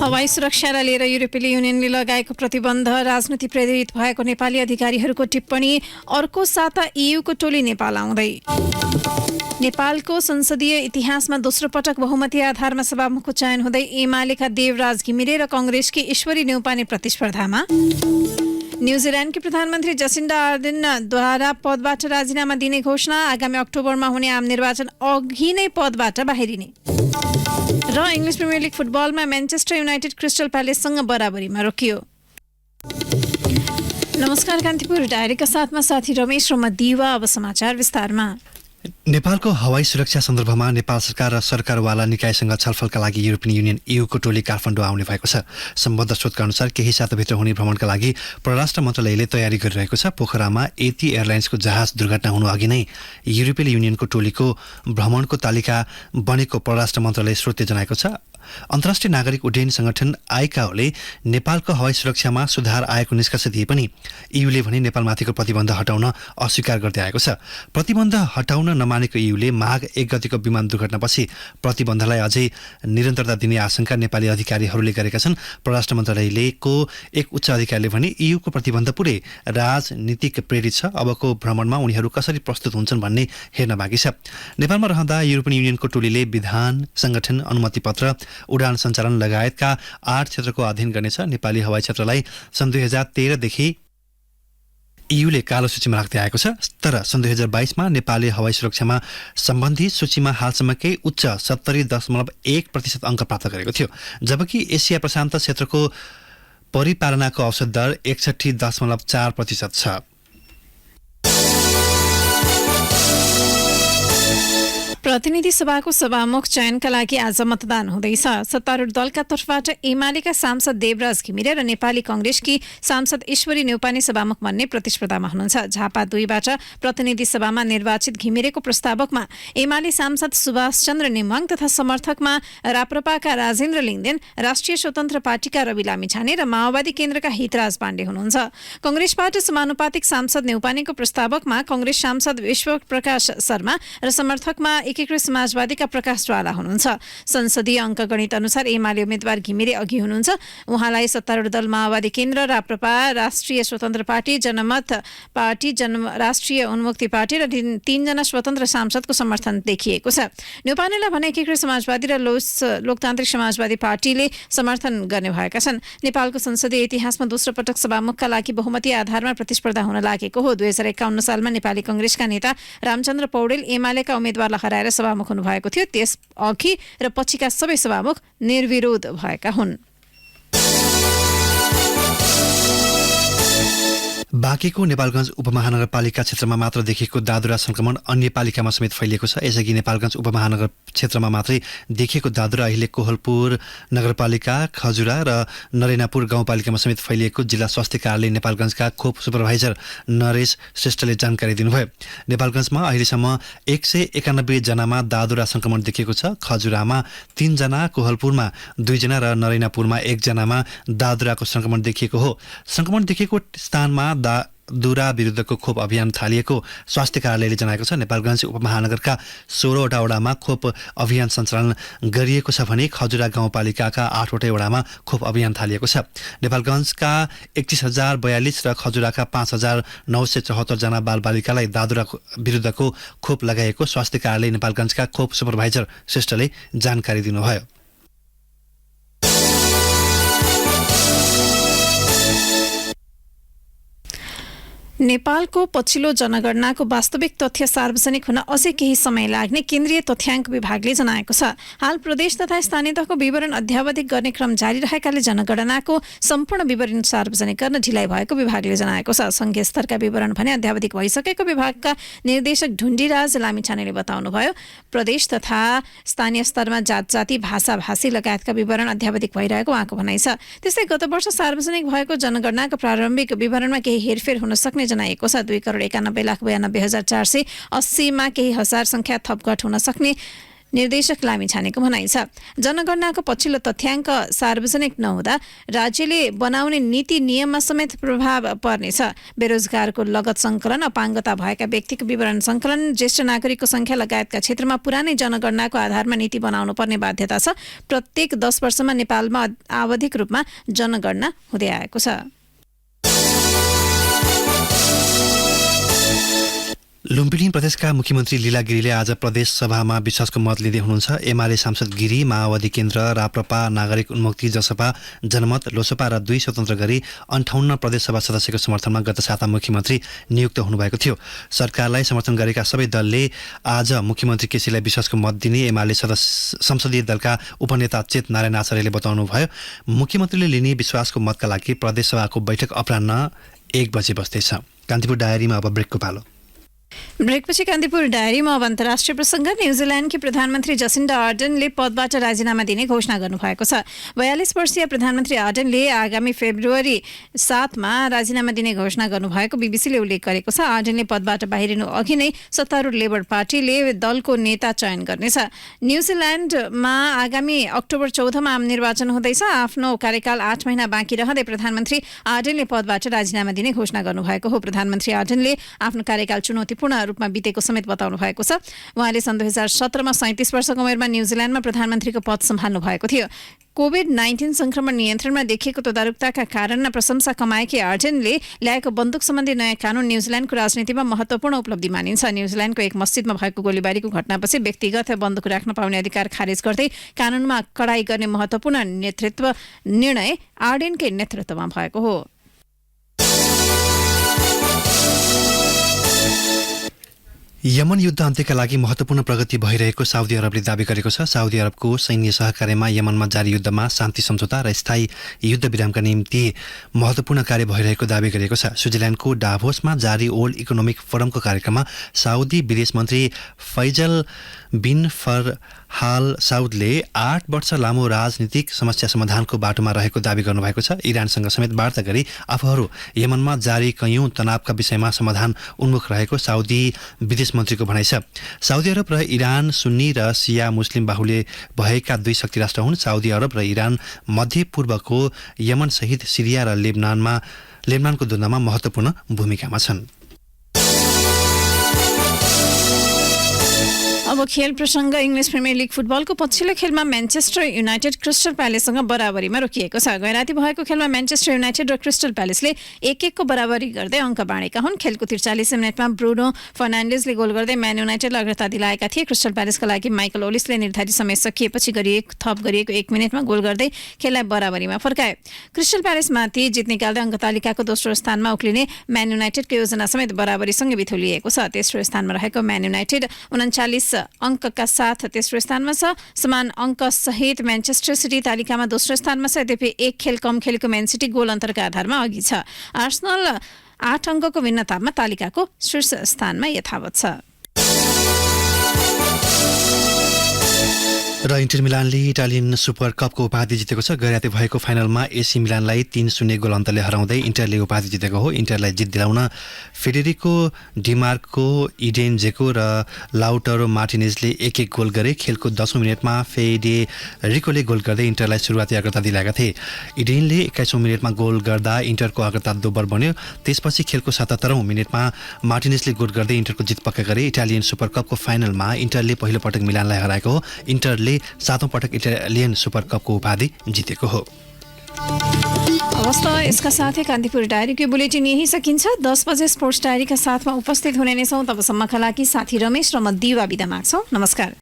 हवाई सुरक्षालाई लिएर युरोपेली युनियनले लगाएको प्रतिबन्ध राजनीति प्रेरित भएको नेपाली अधिकारीहरूको टिप्पणी। अर्को साता ईयूको टोली नेपाल आउँदै। नेपालको संसदीय इतिहासमा दोस्रो पटक बहुमती आधारमा सभामुखको चयन हुँदै एमालेका देवराज घिमिरे र कंग्रेसकी ईश्वरी न्यौपाने प्रतिस्पर्धामा। न्यूजील्यान्डकी प्रधानमन्त्री जसिन्डा आर्देनद्वारा पदबाट राजीनामा दिने घोषणा। आगामी अक्टोबरमा हुने आम निर्वाचन अघि नै पदबाट बाहिरिने। र इङ्ग्लिस प्रिमियर लिग फुटबलमा म्यान्चेस्टर युनाइटेड क्रिस्टल प्यालेससँग बराबरीमा रोकियो। नमस्कार, कान्तिपुर डायरीका साथमा साथी रमेश र म दिवा। अब समाचार विस्तारमा। नेपालको हवाई सुरक्षा सन्दर्भमा नेपाल सरकार र सरकारवाला निकायसँग छलफलका लागि युरोपियन युनियन ईयूको टोली काठमाडौँ आउने भएको छ। सम्बद्ध स्रोतका अनुसार केही साताभित्र हुने भ्रमणका लागि परराष्ट्र मन्त्रालयले तयारी गरिरहेको छ। पोखरामा एती एयरलाइन्सको जहाज दुर्घटना हुनु अघि नै युरोपियन युनियनको टोलीको भ्रमणको तालिका बनेको परराष्ट्र मन्त्रालय स्रोतले जनाएको छ। अन्तर्राष्ट्रिय नागरिक उड्डयन संगठन आइकाओले नेपालको हवाई सुरक्षामा सुधार आएको निष्कर्ष दिए पनि ईयूले भने नेपालमाथिको प्रतिबन्ध हटाउन अस्वीकार गर्दै आएको छ। प्रतिबन्ध हटाउन नमानेको ईयूले माघ 1 गतिको विमान दुर्घटनापछि प्रतिबन्धलाई अझै निरन्तरता दिने आशंका नेपाली अधिकारीहरूले गरेका छन्। परराष्ट्र मन्त्रालयको एक उच्च अधिकारीले भने ईयूको प्रतिबन्ध पुरै राजनीतिक प्रेरित छ। अबको भ्रमणमा उनीहरू कसरी प्रस्तुत हुन्छन् भन्ने हेर्न बाँकी छ। नेपालमा रहँदा युरोपियन युनियनको टोलीले विधान, संगठन, अनुमति पत्र, उडान सञ्चालन लगायतका 8 क्षेत्रको अध्ययन गर्नेछ। नेपाली हवाई क्षेत्रलाई सन् 2013 देखि ईयूले कालो सूचीमा राख्दै आएको छ। तर सन् 2022मा नेपालले हवाई सुरक्षामा सम्बन्धी सूचीमा हालसम्मकै उच्च 70.1% अङ्क प्राप्त गरेको थियो, जबकि एसिया प्रशान्त क्षेत्रको परिपालनाको औसत दर 61.4% छ। प्रतिनिधि सभाको सभामुख चयनका लागि आज मतदान हुँदैछ। सत्तारूढ दलका तर्फबाट एमालेका सांसद देवराज घिमिरे र नेपाली कंग्रेसकी सांसद ईश्वरी न्यौपाने सभामुख बन्ने प्रतिस्पर्धामा हुनुहुन्छ। झापा 2बाट प्रतिनिधि सभामा निर्वाचित घिमिरेको प्रस्तावकमा एमाले सांसद सुभाष चन्द्र नेमाङ तथा समर्थकमा राप्रपाका राजेन्द्र लिङ्गदेन, राष्ट्रिय स्वतन्त्र पार्टीका रवि लामिछाने र माओवादी केन्द्रका हितराज पाण्डे हुनुहुन्छ। कंग्रेसबाट समानुपातिक सांसद न्यौपानेको प्रस्तावकमा कंग्रेस सांसद विश्वप्रकाश शर्मा र समर्थकमा एकीकृत समाजवादीका प्रकाश ज्वाला हुनुहुन्छ। संसदीय अङ्कगणित अनुसार एमाले उम्मेद्वार घिमिरे अघि हुनुहुन्छ। उहाँलाई सत्तारूढ दल माओवादी केन्द्र, राप्रपा, राष्ट्रिय स्वतन्त्र पार्टी, जनमत पार्टी, राष्ट्रिय उन्मुक्ति पार्टी र 3 जना स्वतन्त्र सांसदको समर्थन देखिएको छ। न्यौपानेलाई भने एकीकृत समाजवादी र लोकतान्त्रिक समाजवादी पार्टीले समर्थन गर्ने भएका छन्। नेपालको संसदीय इतिहासमा दोस्रो पटक सभामुखका लागि बहुमती आधारमा प्रतिस्पर्धा हुन लागेको हो। 2051 सालमा नेपाली कंग्रेसका नेता रामचन्द्र पौडेल एमालेका उम्मेद्वारलाई हराएर सभामुख हुनुभएको थियो। त्यस अघि र पछिका सबै सभामुख निर्विरोध भएका हुन्। बाँकीको नेपालगञ्ज उपमहानगरपालिका क्षेत्रमा मात्र देखिएको दादुरा संक्रमण अन्य पालिकामा समेत फैलिएको छ। यसअघि नेपालगञ्ज उपमहानगर क्षेत्रमा मात्रै देखिएको दादुरा अहिले कोहलपुर नगरपालिका, खजुरा र नरेनापुर गाउँपालिकामा समेत फैलिएको जिल्ला स्वास्थ्य कार्यालय नेपालगञ्जका खोप सुपरभाइजर नरेश श्रेष्ठले जानकारी दिनुभयो। नेपालगञ्जमा अहिलेसम्म 191 जनामा दादुरा संक्रमण देखिएको छ। खजुरामा 3 जना, कोहलपुरमा 2 जना र नरेनापुरमा 1 जनामा दादुराको संक्रमण देखिएको हो। संक्रमण देखिएको स्थानमा दादुरा विरुद्धको खोप अभियान थालिएको स्वास्थ्य कार्यालयले जनाएको छ। नेपालगञ्ज उपमहानगरका 16वटा वडामा खोप अभियान सञ्चालन गरिएको छ भने खजुरा गाउँपालिकाका 8वटै वडामा खोप अभियान थालिएको छ। नेपालगञ्जका 31,042 र खजुराका 5,974 जना बालबालिकालाई दादुरा विरुद्धको खोप लगाएको स्वास्थ्य कार्यालय नेपालगञ्जका खोप सुपरभाइजर श्रेष्ठले जानकारी दिनुभयो। नेपालको पछिल्लो जनगणनाको वास्तविक तथ्य सार्वजनिक हुन अझै केही समय लाग्ने केन्द्रीय तथ्याङ्क विभागले जनाएको छ। हाल प्रदेश तथा स्थानीय तहको विवरण अध्यावधिक गर्ने क्रम जारी रहेकाले जनगणनाको सम्पूर्ण विवरण सार्वजनिक गर्न ढिलाइ भएको विभागले जनाएको छ। संघीय स्तरका विवरण भने अध्यावधिक भइसकेको विभागका निर्देशक ढुण्डीराज लामिछानेले बताउनुभयो। प्रदेश तथा स्थानीय स्तरमा जातजाति, भाषाभाषी लगायतका विवरण अध्यावधिक भइरहेको उहाँको भनाइ छ। त्यस्तै गत वर्ष सार्वजनिक भएको जनगणनाको प्रारम्भिक विवरणमा केही हेरफेर हुन सक्ने जनाएको छ। 2,91,92,480 मा केही हजार संख्या थपघट हुन सक्ने निर्देशक लामिछानेको भनाइ छ। जनगणनाको पछिल्लो तथ्याङ्क सार्वजनिक नहुँदा राज्यले बनाउने नीति नियममा समेत प्रभाव पर्नेछ। बेरोजगारको लगत सङ्कलन, अपाङ्गता भएका व्यक्तिको विवरण सङ्कलन, ज्येष्ठ नागरिकको सङ्ख्या लगायतका क्षेत्रमा पुरानै जनगणनाको आधारमा नीति बनाउनु पर्ने बाध्यता छ। प्रत्येक 10 वर्षमा नेपालमा आवधिक रूपमा जनगणना हुँदै आएको छ। लुम्बिनी प्रदेशका मुख्यमन्त्री लीला गिरीले आज प्रदेश सभामा विश्वासको मत लिँदै हुनुहुन्छ। एमाले सांसद गिरी, माओवादी केन्द्र, राप्रपा, नागरिक उन्मुक्ति, जसपा, जनमत, लोसपा र 2 स्वतन्त्र गरी 58 प्रदेशसभा सदस्यको समर्थनमा गत साता मुख्यमन्त्री नियुक्त हुनुभएको थियो। सरकारलाई समर्थन गरेका सबै दलले आज मुख्यमन्त्री केसीलाई विश्वासको मत दिने एमाले संसदीय दलका उपनेता चेत नारायण आचार्यले बताउनुभयो। मुख्यमन्त्रीले लिने विश्वासको मतका लागि प्रदेशसभाको बैठक अपराह्न 1 बजे बस्दैछ। कान्तिपुर डायरीमा अब ब्रेकको पालो। ब्रेकपछि कान्तिपुर डायरीमा अब अन्तर्राष्ट्रिय प्रसङ्ग। न्युजिल्यान्डकी प्रधानमन्त्री जसिन्डा आर्डनले पदबाट राजीनामा दिने घोषणा गर्नुभएको छ। 42 वर्षीय प्रधानमन्त्री आर्डनले आगामी फेब्रुअरी 7 मा राजीनामा दिने घोषणा गर्नुभएको बीबीसीले उल्लेख गरेको छ। आर्डनले पदबाट बाहिरिनु अघि नै सत्तारूढ लेबर पार्टीले दलको नेता चयन गर्नेछ। न्युजिल्यान्डमा आगामी अक्टोबर 14 मा आम निर्वाचन हुँदैछ। आफ्नो कार्यकाल 8 महिना बाँकी रहँदै प्रधानमन्त्री आर्डनले पदबाट राजीनामा दिने घोषणा गर्नुभएको हो। प्रधानमन्त्री आर्डनले आफ्नो कार्यकाल चुनौतीपूर्ण रूपमा बितेको समेत बताउनु भएको छ। उहाँले सन् 2017 मा 37 वर्षको उमेरमा न्युजिल्यान्डमा प्रधानमन्त्रीको पद सम्हाल्नु भएको थियो। कोभिड-19 संक्रमण नियन्त्रणमा देखिएको तदारुकताका कारण प्रशंसा कमाएकी आर्डनले ल्याएको बन्दुक सम्बन्धी नयाँ कानून न्युजिल्यान्डको राजनीतिमा महत्त्वपूर्ण उपलब्धि मानिन्छ। न्युजिल्यान्डको एक मस्जिदमा भएको गोलीबारीको घटनापछि व्यक्तिगत बन्दुक राख्न पाउने अधिकार खारेज गर्दै कानूनमा कडाई गर्ने महत्त्वपूर्ण निर्णय आर्डनकै नेतृत्वमा भएको हो। यमन युद्ध अन्त्यका लागि महत्त्वपूर्ण प्रगति भइरहेको साउदी अरबले दावी गरेको छ। साउदी अरबको सैन्य सहकार्यमा यमनमा जारी युद्धमा शान्ति सम्झौता र स्थायी युद्ध विरामका निम्ति महत्त्वपूर्ण कार्य भइरहेको दावी गरेको छ। स्विजरल्यान्डको डाभोसमा जारी वर्ल्ड इकोनोमिक फोरमको कार्यक्रममा साउदी विदेश मन्त्री फैजल बिन फरहाल साउदले 8 वर्ष लामो राजनीतिक समस्या समाधानको बाटोमा रहेको दावी गर्नुभएको छ। इरानसँग समेत वार्ता गरी आफूहरू यमनमा जारी कैयौं तनावका विषयमा समाधान उन्मुख रहेको साउदी विदेश मन्त्रीको भनाइ छ। साउदी अरब र इरान सुन्नी र सिया मुस्लिम बाहुल्य भएका 2 शक्ति राष्ट्र हुन्। साउदी अरब र इरान मध्य पूर्वको यमन सहित सिरिया र लेबनानको तुलनामा महत्त्वपूर्ण भूमिकामा छन्। अब खेल प्रसङ्ग। इङ्ग्लिस प्रिमियर लिग फुटबलको पछिल्लो खेलमा म्यान्चेस्टर युनाइटेड क्रिस्टल प्यालेससँग बराबरीमा रोकिएको छ। गैराती भएको खेलमा म्यान्चेस्टर युनाइटेड र क्रिस्टल प्यालेसले 1-1 को बराबरी गर्दै अङ्क बाँडेका हुन्। खेलको 43 मिनटमा ब्रुनो फर्नान्डेजले गोल गर्दै म्यान युनाइटेडलाई अग्रता दिलाएका थिए। क्रिस्टल प्यालेसका लागि माइकल ओलिसले निर्धारित समय सकिएपछि गरिएको 1 मिनेटमा गोल गर्दै खेललाई बराबरीमा फर्काए। क्रिस्टल प्यालेसमाथि जित निकाल्दै अङ्क तालिकाको दोस्रो स्थानमा उक्लिने म्यान युनाइटेडको योजना समेत बराबरीसँगै बिथोलिएको छ। तेस्रो स्थानमा रहेको म्यान युनाइटेड 39 अङ्कका साथ तेस्रो स्थानमा छ। समान अङ्क सहित म्यान्चेस्टर सिटी तालिकामा दोस्रो स्थानमा छ। यद्यपि 1 खेल कम खेलेको म्यान सिटी गोल अन्तरका आधारमा अघि छ। आर्सेनल 8 अङ्कको भिन्नतामा तालिकाको शीर्ष स्थानमा यथावत छ। र इन्टर मिलानले इटालियन सुपर कपको उपाधि जितेको छ। गैराती भएको फाइनलमा एसी मिलानलाई 3-0 गोल अन्तरले हराउँदै इन्टरले उपाधि जितेको हो। इन्टरलाई जित दिलाउन फेडेरिको डिमार्को, इडेन जेको र लाउटरो मार्टिनेजले 1-1 गोल गरे। खेलको 10औं मिनेटमा फेडेरिकोले गोल गर्दै इन्टरलाई सुरुवाती अग्रता दिलाएका थिए। इडेनले 21औं मिनेटमा गोल गर्दा इन्टरको अग्रता दोब्बर बन्यो। त्यसपछि खेलको 77औं मिनेटमा मार्टिनेजले गोल गर्दै इन्टरको जित पक्का गरे। इटालियन सुपर कपको फाइनलमा इन्टरले पहिलो पटक मिलानलाई हराएको हो। इन्टरले 7औं पटक इटालियन सुपर कपको उपाधि जितेको हो। अवस्था यसका साथै कान्तिपुर डायरीको बुलेटिन यही सकिन्छ। 10 बजे स्पोर्ट्स डायरीका साथमा उपस्थित हुने नै छौँ। तबसम्मका लागि साथी रमेश र म दिवा बिदा माग्छौँ। नमस्कार।